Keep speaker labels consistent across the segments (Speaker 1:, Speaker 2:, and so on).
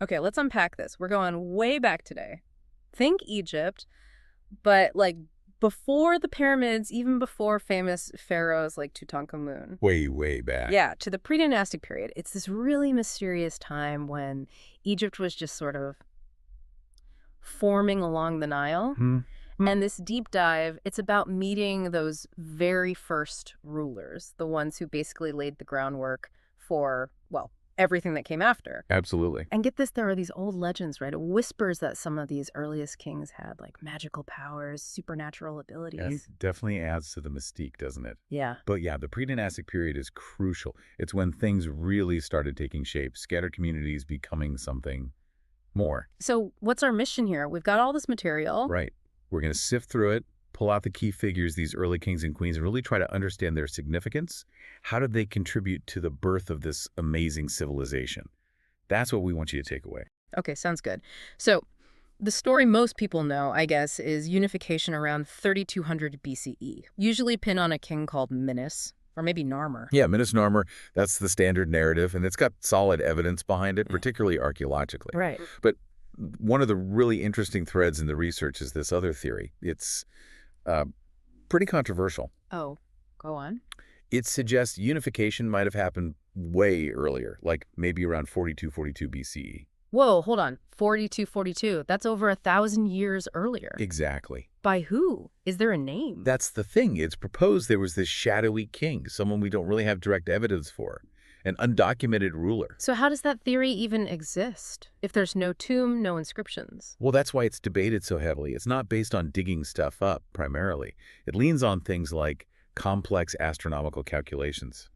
Speaker 1: Okay, let's unpack this. We're going way back today. Think Egypt, but like before the pyramids, even before famous pharaohs like Tutankhamun.
Speaker 2: Way, way back.
Speaker 1: Yeah, to the Predynastic period. It's this really mysterious time when Egypt was just sort of forming along the Nile. And this deep dive, it's about meeting those very first rulers, the ones who basically laid the groundwork for, well, everything that came after.
Speaker 2: Absolutely.
Speaker 1: And get this, there are these old legends, right? It whispers that some of these earliest kings had like magical powers, supernatural abilities.
Speaker 2: It definitely adds to the mystique, doesn't it?
Speaker 1: Yeah.
Speaker 2: But yeah, the Predynastic period is crucial. It's when things really started taking shape, scattered communities becoming something more.
Speaker 1: So what's our mission here? We've got all this material.
Speaker 2: Right. We're going to sift through it, pull out the key figures, these early kings and queens, and really try to understand their significance. How did they contribute to the birth of this amazing civilization? That's what we want you to take away.
Speaker 1: Okay, sounds good. So the story most people know, I guess, is unification around 3200 BCE, usually pinned on a king called Minos, or maybe Narmer.
Speaker 2: Yeah, Minos Narmer, that's the standard narrative, and it's got solid evidence behind it, particularly archaeologically.
Speaker 1: Right.
Speaker 2: But one of the really interesting threads in the research is this other theory. It's pretty controversial.
Speaker 1: Oh, go on.
Speaker 2: It suggests unification might have happened way earlier, like maybe around 4242 BCE.
Speaker 1: Whoa, hold on. 4242. That's over 1,000 years earlier.
Speaker 2: Exactly.
Speaker 1: By who? Is there a name?
Speaker 2: That's the thing. It's proposed there was this shadowy king, someone we don't really have direct evidence for, an undocumented ruler.
Speaker 1: So how does that theory even exist if there's no tomb, no inscriptions?
Speaker 2: Well, that's why it's debated so heavily. It's not based on digging stuff up, primarily. It leans on things like complex astronomical calculations.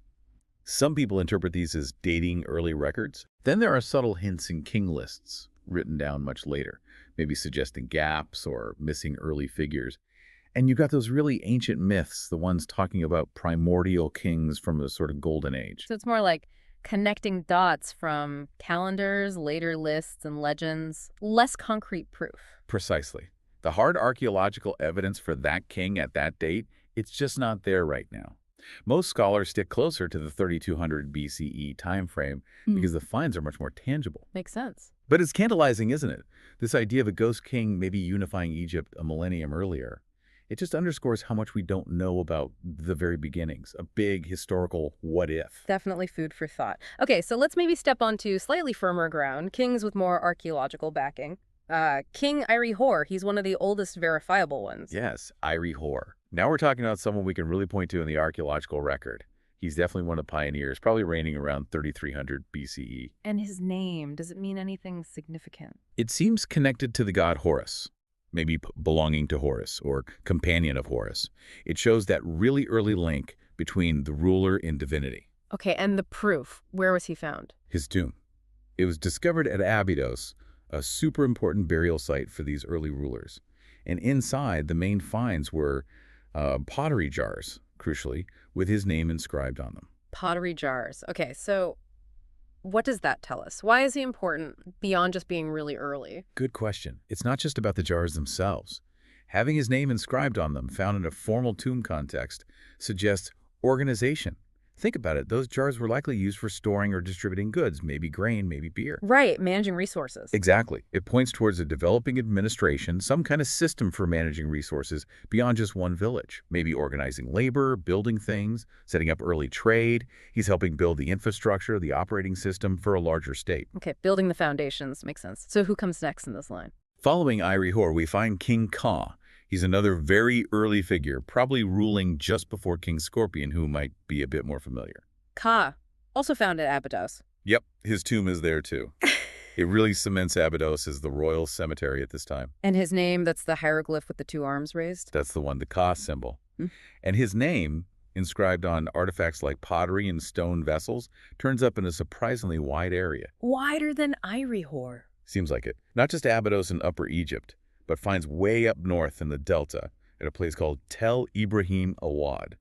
Speaker 2: Some people interpret these as dating early records. Then there are subtle hints in king lists, written down much later, maybe suggesting gaps or missing early figures. And you've got those really ancient myths, the ones talking about primordial kings from a sort of golden age.
Speaker 1: So it's more like connecting dots from calendars, later lists, and legends, less concrete proof.
Speaker 2: Precisely. The hard archaeological evidence for that king at that date, it's just not there right now. Most scholars stick closer to the 3200 BCE timeframe because the finds are much more tangible.
Speaker 1: Makes sense.
Speaker 2: But it's scandalizing, isn't it? This idea of a ghost king maybe unifying Egypt a millennium earlier. It just underscores how much we don't know about the very beginnings, a big historical what if.
Speaker 1: Definitely food for thought. Okay, so let's maybe step onto slightly firmer ground, kings with more archaeological backing. King Iry-Hor, he's one of the oldest verifiable ones.
Speaker 2: Yes, Iry-Hor. Now we're talking about someone we can really point to in the archaeological record. He's definitely one of the pioneers, probably reigning around 3300 BCE.
Speaker 1: And his name, does it mean anything significant?
Speaker 2: It seems connected to the god Horus, maybe belonging to Horus or companion of Horus. It shows that really early link between the ruler and divinity.
Speaker 1: Okay, and the proof, where was he found?
Speaker 2: His tomb. It was discovered at Abydos, a super important burial site for these early rulers. And inside, the main finds were pottery jars, crucially, with his name inscribed on them.
Speaker 1: Pottery jars. Okay, so what does that tell us? Why is he important beyond just being really early?
Speaker 2: Good question. It's not just about the jars themselves. Having his name inscribed on them, found in a formal tomb context, suggests organization. Think about it. Those jars were likely used for storing or distributing goods, maybe grain, maybe beer.
Speaker 1: Right, managing resources.
Speaker 2: Exactly. It points towards a developing administration, some kind of system for managing resources beyond just one village. Maybe organizing labor, building things, setting up early trade. He's helping build the infrastructure, the operating system for a larger state.
Speaker 1: Okay, building the foundations makes sense. So who comes next in this line?
Speaker 2: Following Iry-Hor, we find King Ka. He's another very early figure, probably ruling just before King Scorpion, who might be a bit more familiar.
Speaker 1: Ka, also found at Abydos.
Speaker 2: Yep, his tomb is there too. It really cements Abydos as the royal cemetery at this time.
Speaker 1: And his name, that's the hieroglyph with the two arms raised?
Speaker 2: That's the one, the Ka symbol. And his name, inscribed on artifacts like pottery and stone vessels, turns up in a surprisingly wide area.
Speaker 1: Wider than Iry-Hor.
Speaker 2: Seems like it. Not just Abydos in Upper Egypt, but finds way up north in the delta at a place called Tel Ibrahim Awad,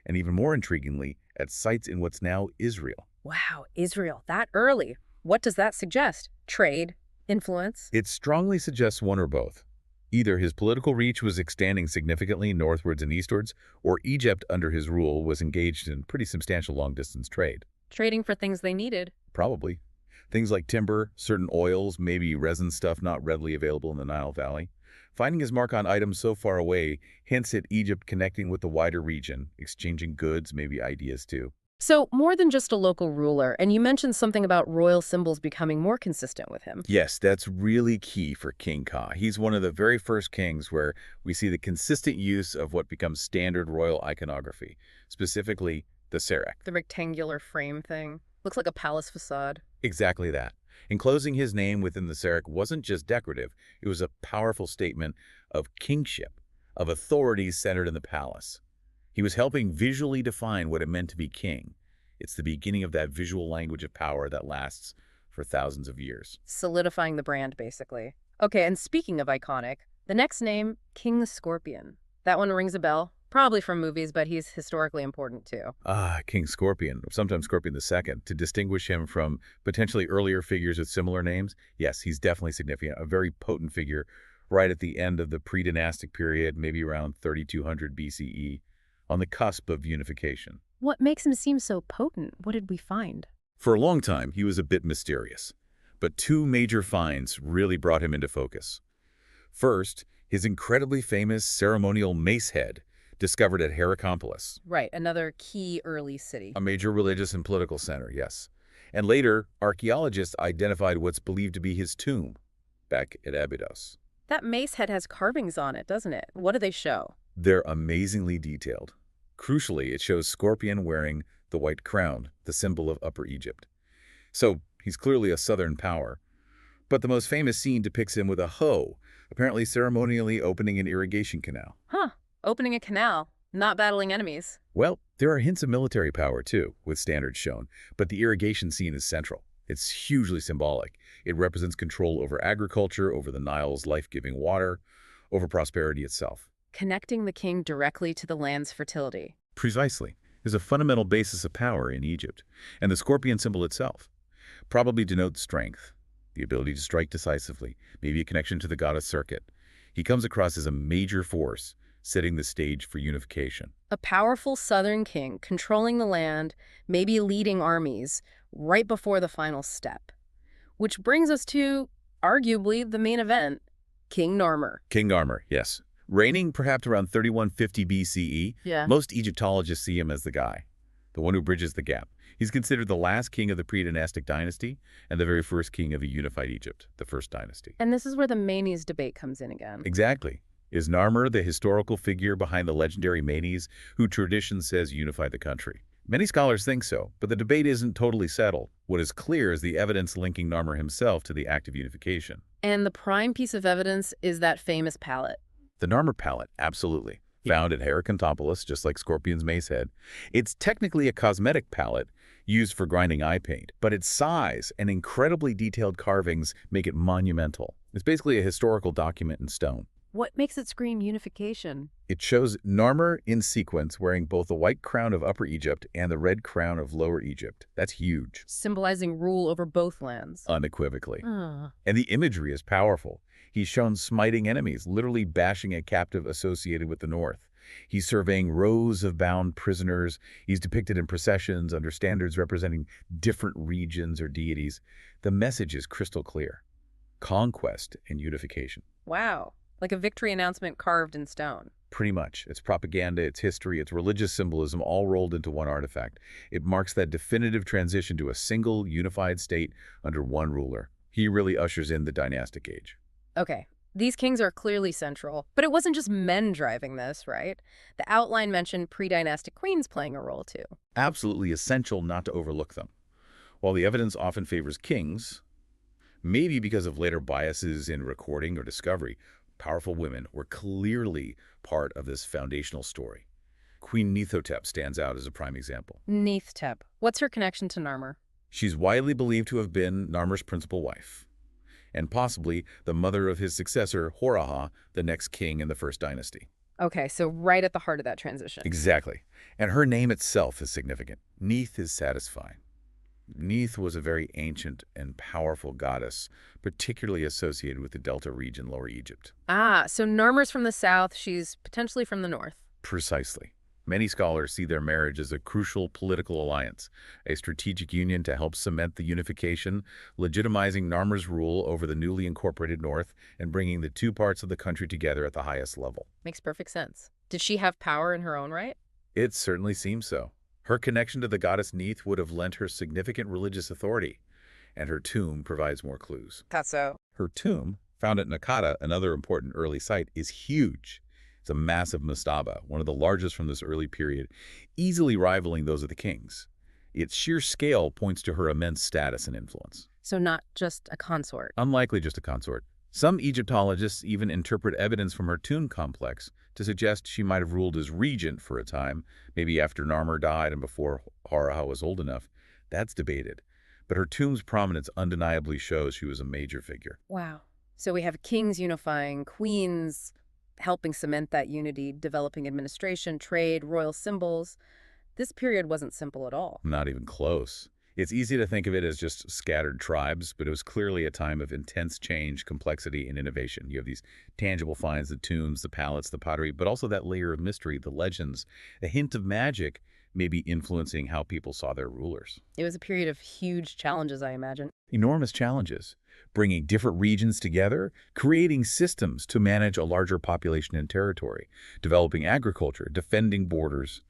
Speaker 2: and even more intriguingly, at sites in what's now Israel.
Speaker 1: Wow, Israel, that early. What does that suggest? Trade? Influence?
Speaker 2: It strongly suggests one or both. Either his political reach was expanding significantly northwards and eastwards, or Egypt under his rule was engaged in pretty substantial long-distance trade.
Speaker 1: Trading for things they needed.
Speaker 2: Probably. Things like timber, certain oils, maybe resin stuff not readily available in the Nile Valley. Finding his mark on items so far away hints at Egypt connecting with the wider region, exchanging goods, maybe ideas too.
Speaker 1: So more than just a local ruler, and you mentioned something about royal symbols becoming more consistent with him.
Speaker 2: Yes, that's really key for King Ka. He's one of the very first kings where we see the consistent use of what becomes standard royal iconography, specifically the Serek.
Speaker 1: The rectangular frame thing. Looks like a palace facade.
Speaker 2: Exactly that. Enclosing his name within the Serek wasn't just decorative, it was a powerful statement of kingship, of authority centered in the palace. He was helping visually define what it meant to be king. It's the beginning of that visual language of power that lasts for thousands of years.
Speaker 1: Solidifying the brand, basically. Okay, and speaking of iconic, the next name, King Scorpion. That one rings a bell. Probably from movies, but he's historically important too.
Speaker 2: King Scorpion, sometimes Scorpion II. To distinguish him from potentially earlier figures with similar names, yes, he's definitely significant. A very potent figure right at the end of the Predynastic Period, maybe around 3200 BCE, on the cusp of unification.
Speaker 1: What makes him seem so potent? What did we find?
Speaker 2: For a long time, he was a bit mysterious, but two major finds really brought him into focus. First, his incredibly famous ceremonial mace head, discovered at Hierakonpolis.
Speaker 1: Right, another key early city.
Speaker 2: A major religious and political center, yes. And later, archaeologists identified what's believed to be his tomb, back at Abydos.
Speaker 1: That mace head has carvings on it, doesn't it? What do they show?
Speaker 2: They're amazingly detailed. Crucially, it shows Scorpion wearing the white crown, the symbol of Upper Egypt. So, he's clearly a southern power. But the most famous scene depicts him with a hoe, apparently ceremonially opening an irrigation canal.
Speaker 1: Huh. Opening a canal, not battling enemies.
Speaker 2: Well, there are hints of military power, too, with standards shown, but the irrigation scene is central. It's hugely symbolic. It represents control over agriculture, over the Nile's life-giving water, over prosperity itself.
Speaker 1: Connecting the king directly to the land's fertility.
Speaker 2: Precisely. There's a fundamental basis of power in Egypt, and the scorpion symbol itself probably denotes strength, the ability to strike decisively, maybe a connection to the goddess Serket. He comes across as a major force, setting the stage for unification.
Speaker 1: A powerful southern king controlling the land, maybe leading armies, right before the final step. Which brings us to, arguably, the main event, King Narmer.
Speaker 2: King Narmer, yes. Reigning perhaps around 3150 BCE,
Speaker 1: Yeah.
Speaker 2: most Egyptologists see him as the guy, the one who bridges the gap. He's considered the last king of the Predynastic dynasty and the very first king of a unified Egypt, the first dynasty.
Speaker 1: And this is where the Manes debate comes in again.
Speaker 2: Exactly. Is Narmer the historical figure behind the legendary Manes, who tradition says unified the country? Many scholars think so, but the debate isn't totally settled. What is clear is the evidence linking Narmer himself to the act of unification.
Speaker 1: And the prime piece of evidence is that famous palette.
Speaker 2: The Narmer palette, absolutely. Found at Hierakonpolis, just like Scorpion's mace head. It's technically a cosmetic palette used for grinding eye paint, but its size and incredibly detailed carvings make it monumental. It's basically a historical document in stone.
Speaker 1: What makes it scream unification?
Speaker 2: It shows Narmer in sequence wearing both the white crown of Upper Egypt and the red crown of Lower Egypt. That's huge.
Speaker 1: Symbolizing rule over both lands.
Speaker 2: Unequivocally. And the imagery is powerful. He's shown smiting enemies, literally bashing a captive associated with the north. He's surveying rows of bound prisoners. He's depicted in processions under standards representing different regions or deities. The message is crystal clear. Conquest and unification.
Speaker 1: Wow. Like a victory announcement carved in stone.
Speaker 2: Pretty much. It's propaganda, it's history, it's religious symbolism all rolled into one artifact. It marks that definitive transition to a single, unified state under one ruler. He really ushers in the dynastic age.
Speaker 1: Okay, these kings are clearly central, but it wasn't just men driving this, right? The outline mentioned pre-dynastic queens playing a role too.
Speaker 2: Absolutely essential not to overlook them. While the evidence often favors kings, maybe because of later biases in recording or discovery, powerful women were clearly part of this foundational story. Queen Neithotep stands out as a prime example.
Speaker 1: Neithotep. What's her connection to Narmer?
Speaker 2: She's widely believed to have been Narmer's principal wife, and possibly the mother of his successor, Hor-Ha, the next king in the first dynasty.
Speaker 1: Okay, so right at the heart of that transition.
Speaker 2: Exactly. And her name itself is significant. Neith is satisfying. Neith was a very ancient and powerful goddess, particularly associated with the Delta region, Lower Egypt.
Speaker 1: Ah, so Narmer's from the south, she's potentially from the north.
Speaker 2: Precisely. Many scholars see their marriage as a crucial political alliance, a strategic union to help cement the unification, legitimizing Narmer's rule over the newly incorporated North and bringing the two parts of the country together at the highest level.
Speaker 1: Makes perfect sense. Did she have power in her own right?
Speaker 2: It certainly seems so. Her connection to the goddess Neith would have lent her significant religious authority, and her tomb provides more clues.
Speaker 1: That's so.
Speaker 2: Her tomb, found at Nakata, another important early site, is huge. It's a massive mastaba, one of the largest from this early period, easily rivaling those of the kings. Its sheer scale points to her immense status and influence.
Speaker 1: So not just a consort.
Speaker 2: Unlikely just a consort. Some Egyptologists even interpret evidence from her tomb complex to suggest she might have ruled as regent for a time, maybe after Narmer died and before Hara was old enough. That's debated. But her tomb's prominence undeniably shows she was a major figure.
Speaker 1: Wow. So we have kings unifying, queens helping cement that unity, developing administration, trade, royal symbols. This period wasn't simple at all.
Speaker 2: Not even close. It's easy to think of it as just scattered tribes, but it was clearly a time of intense change, complexity, and innovation. You have these tangible finds, the tombs, the palettes, the pottery, but also that layer of mystery, the legends, a hint of magic maybe influencing how people saw their rulers.
Speaker 1: It was a period of huge challenges, I imagine.
Speaker 2: Enormous challenges, bringing different regions together, creating systems to manage a larger population and territory, developing agriculture, defending borders,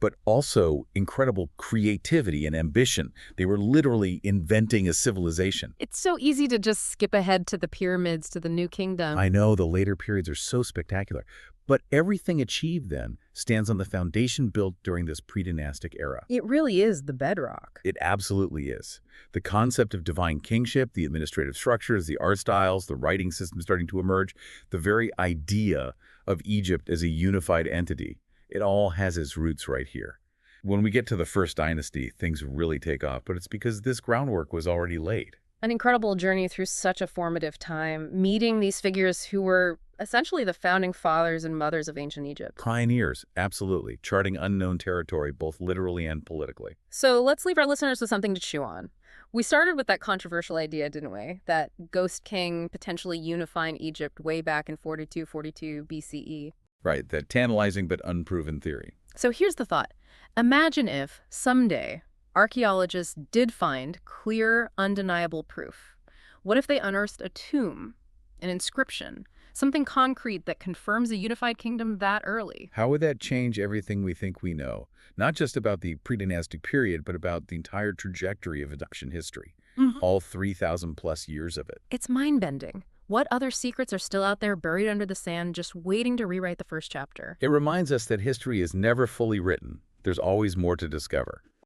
Speaker 2: but also incredible creativity and ambition. They were literally inventing a civilization.
Speaker 1: It's so easy to just skip ahead to the pyramids, to the New Kingdom.
Speaker 2: I know the later periods are so spectacular, but everything achieved then stands on the foundation built during this predynastic era.
Speaker 1: It really is the bedrock.
Speaker 2: It absolutely is. The concept of divine kingship, the administrative structures, the art styles, the writing system starting to emerge, the very idea of Egypt as a unified entity, it all has its roots right here. When we get to the first dynasty, things really take off, but it's because this groundwork was already laid.
Speaker 1: An incredible journey through such a formative time, meeting these figures who were essentially the founding fathers and mothers of ancient Egypt.
Speaker 2: Pioneers, absolutely, charting unknown territory both literally and politically.
Speaker 1: So let's leave our listeners with something to chew on. We started with that controversial idea, didn't we? That ghost king potentially unifying Egypt way back in 42 BCE.
Speaker 2: Right, that tantalizing but unproven theory.
Speaker 1: So here's the thought. Imagine if, someday, archaeologists did find clear, undeniable proof. What if they unearthed a tomb, an inscription, something concrete that confirms a unified kingdom that early?
Speaker 2: How would that change everything we think we know? Not just about the Predynastic period, but about the entire trajectory of Egyptian history. All 3,000 plus years of it.
Speaker 1: It's mind-bending. What other secrets are still out there buried under the sand, just waiting to rewrite the first chapter?
Speaker 2: It reminds us that history is never fully written. There's always more to discover.